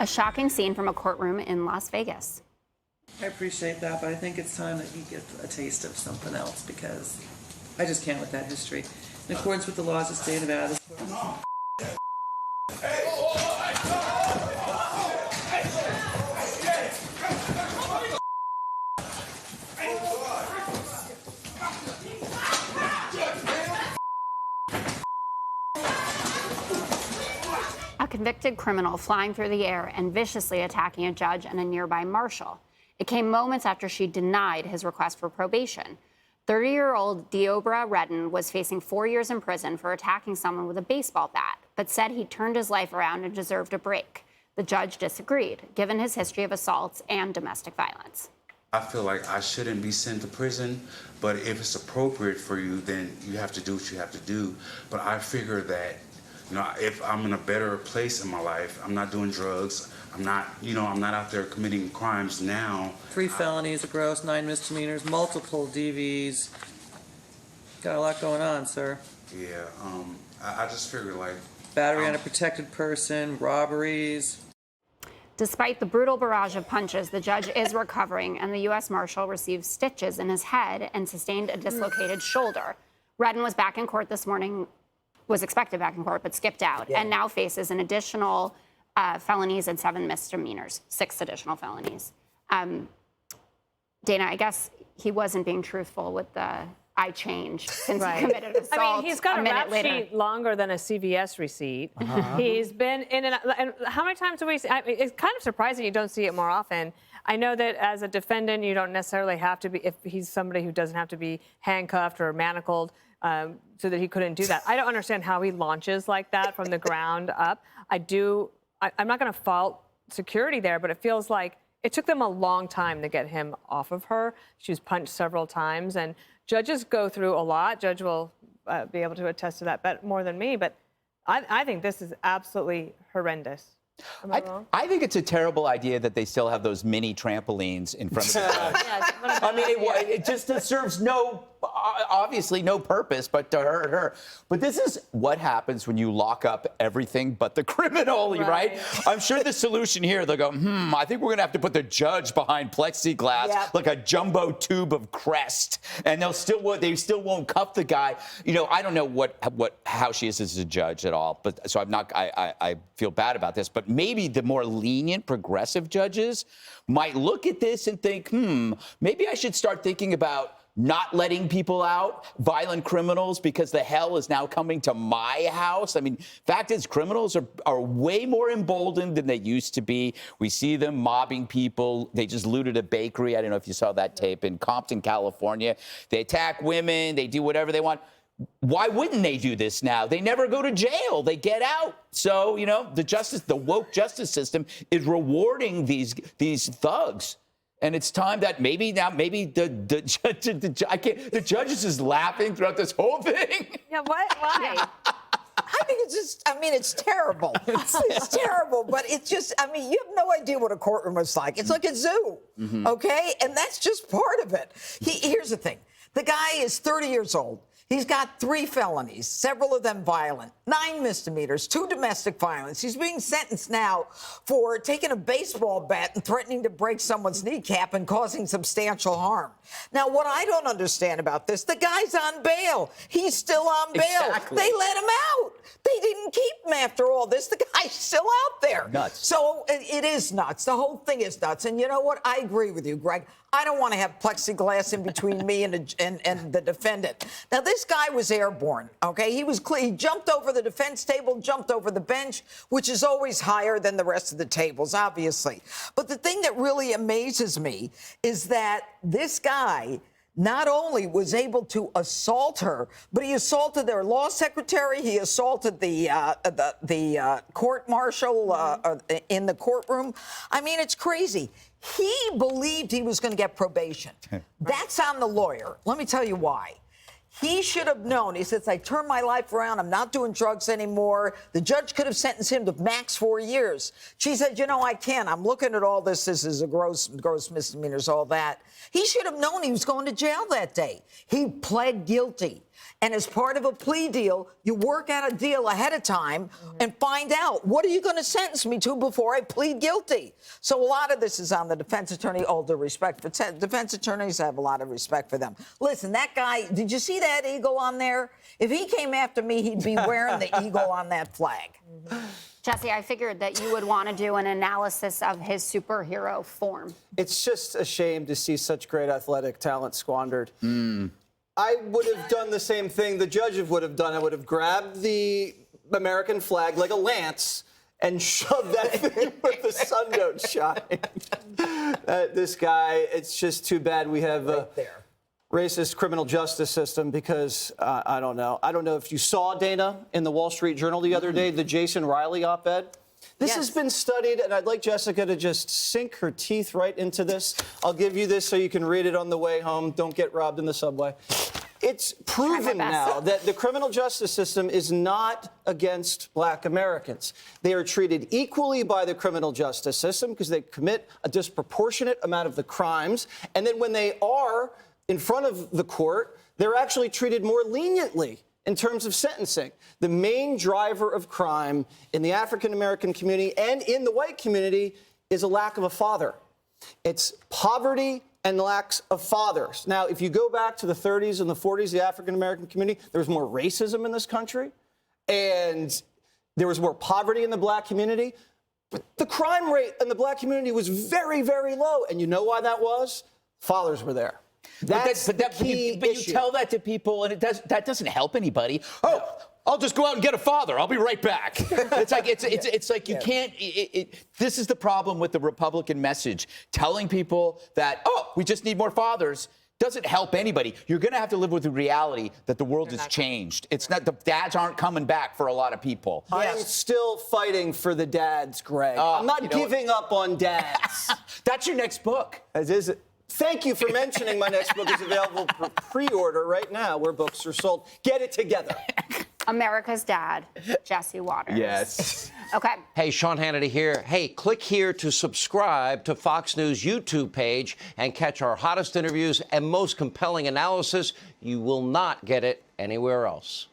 A shocking scene from a courtroom in Las Vegas. I appreciate that, but I think it's time that he gets a taste of something else because I just can't with that history. In accordance with the laws of the state of Nevada. A convicted criminal flying through the air and viciously attacking a judge and a nearby marshal. It came moments after she denied his request for probation. 30-year-old Deobra Redden was facing 4 years in prison for attacking someone with a baseball bat, but said he turned his life around and deserved a break. The judge disagreed, given his history of assaults and domestic violence. I feel like I shouldn't be sent to prison, but if it's appropriate for you, then you have to do what you have to do. But I figure that, if I'm in a better place in my life, I'm not doing drugs, I'm not out there committing crimes now. 3 felonies, a gross, 9 misdemeanors, multiple DVs. Got a lot going on, sir. Yeah, I just figure like... Battery on a protected person, robberies. Despite the brutal barrage of punches, the judge is recovering, and the U.S. Marshal received stitches in his head and sustained a dislocated shoulder. Redden was back in court this morning, was expected back in court, but skipped out, and now faces an additional felonies and 7 misdemeanors, 6 additional felonies. Dana, I guess he wasn't being truthful with the I changed since he committed assault. I mean, he's got a rap later. sheet longer than a CVS receipt. He's been in and how many times do we see? It's kind of surprising you don't see it more often. I know that as a defendant, you don't necessarily have to be, if he's somebody who doesn't have to be handcuffed or manacled, so that he couldn't do that. I don't understand how he launches like that from the ground up. I'm not going to fault security there, but it feels like it took them a long time to get him off of her. She was punched several times, and judges go through a lot. Judge will be able to attest to that more than me, but I think this is absolutely horrendous. Am I wrong? I think it's a terrible idea that they still have those mini trampolines in front of the judge. I mean, it just serves obviously no purpose but to hurt her. But this is what happens when you lock up everything but the criminal, right? I'm sure the solution here, they'll go, I think we're going to have to put the judge behind plexiglass, like a jumbo tube of Crest, and they still won't cuff the guy. I don't know how she is as a judge at all, but so I feel bad about this, but maybe the more lenient progressive judges might look at this and think, maybe I should start thinking about not letting people out, violent criminals, because the hell is now coming to my house. I mean, fact is, criminals are way more emboldened than they used to be. We see them mobbing people. They just looted a bakery. I don't know if you saw that tape in Compton, California. They attack women. They do whatever they want. Why wouldn't they do this now? They never go to jail. They get out. So, the woke justice system is rewarding these thugs. And it's time that maybe the judge is just laughing throughout this whole thing. Yeah, what? Why? I think it's terrible. It's terrible, but it's just, you have no idea what a courtroom is like. It's like a zoo, okay? And that's just part of it. Here's the thing. The guy is 30 years old. He's got 3 felonies, several of them violent, 9 misdemeanors, 2 domestic violence. He's being sentenced now for taking a baseball bat and threatening to break someone's kneecap and causing substantial harm. Now, what I don't understand about this, the guy's on bail. He's still on bail. Exactly. They let him out. They didn't keep him after all this. The guy's still out there. Nuts. So it is nuts. The whole thing is nuts. And you know what? I agree with you, Greg. I don't want to have plexiglass in between me and the defendant. Now, this guy was airborne, okay? He jumped over the defense table, jumped over the bench, which is always higher than the rest of the tables, obviously. But the thing that really amazes me is that this guy not only was able to assault her, but he assaulted their law secretary. He assaulted the court marshal in the courtroom. I mean, it's crazy. He believed he was going to get probation. That's on the lawyer. Let me tell you why. He should have known. He says, I turned my life around. I'm not doing drugs anymore. The judge could have sentenced him to max 4 years. She said, I can't. I'm looking at all this. This is a gross misdemeanors, all that. He should have known he was going to jail that day. He pled guilty. And as part of a plea deal, you work out a deal ahead of time and find out, what are you going to sentence me to before I plead guilty? So a lot of this is on the defense attorney, all due respect for defense attorneys. I have a lot of respect for them. Listen, that guy, did you see that eagle on there? If he came after me, he'd be wearing the eagle on that flag. Jesse, I figured that you would want to do an analysis of his superhero form. It's just a shame to see such great athletic talent squandered. I would have done the same thing the judge would have done. I would have grabbed the American flag like a lance and shoved that thing where the sun don't shine. This guy, it's just too bad we have a racist criminal justice system because, I don't know. I don't know if you saw, Dana, in the Wall Street Journal the other day, the Jason Riley op-ed. This has been studied, and I'd like Jessica to just sink her teeth right into this. I'll give you this so you can read it on the way home. Don't get robbed in the subway. It's proven now that the criminal justice system is not against black Americans. They are treated equally by the criminal justice system because they commit a disproportionate amount of the crimes. And then when they are in front of the court, they're actually treated more leniently in terms of sentencing. The main driver of crime in the African-American community and in the white community is a lack of a father. It's poverty and lacks of fathers. Now, if you go back to the 30s and the 40s, the African-American community, there was more racism in this country, and there was more poverty in the black community. But the crime rate in the black community was very, very low. And you know why that was? Fathers were there. That's the key but you issue. tell that to people, and that doesn't help anybody. Oh, I'll just go out and get a father. I'll be right back. It's like you can't. This is the problem with the Republican message, telling people that we just need more fathers. Doesn't help anybody. You're going to have to live with the reality that the world has changed. It's not, the dads aren't coming back for a lot of people. I am still fighting for the dads, Greg. I'm not giving up on dads. That's your next book. As is it. Thank you for mentioning my next book is available for pre-order right now where books are sold. Get it together. America's Dad, Jesse Waters. Yes. Okay. Hey, Sean Hannity here. Hey, click here to subscribe to Fox News YouTube page and catch our hottest interviews and most compelling analysis. You will not get it anywhere else.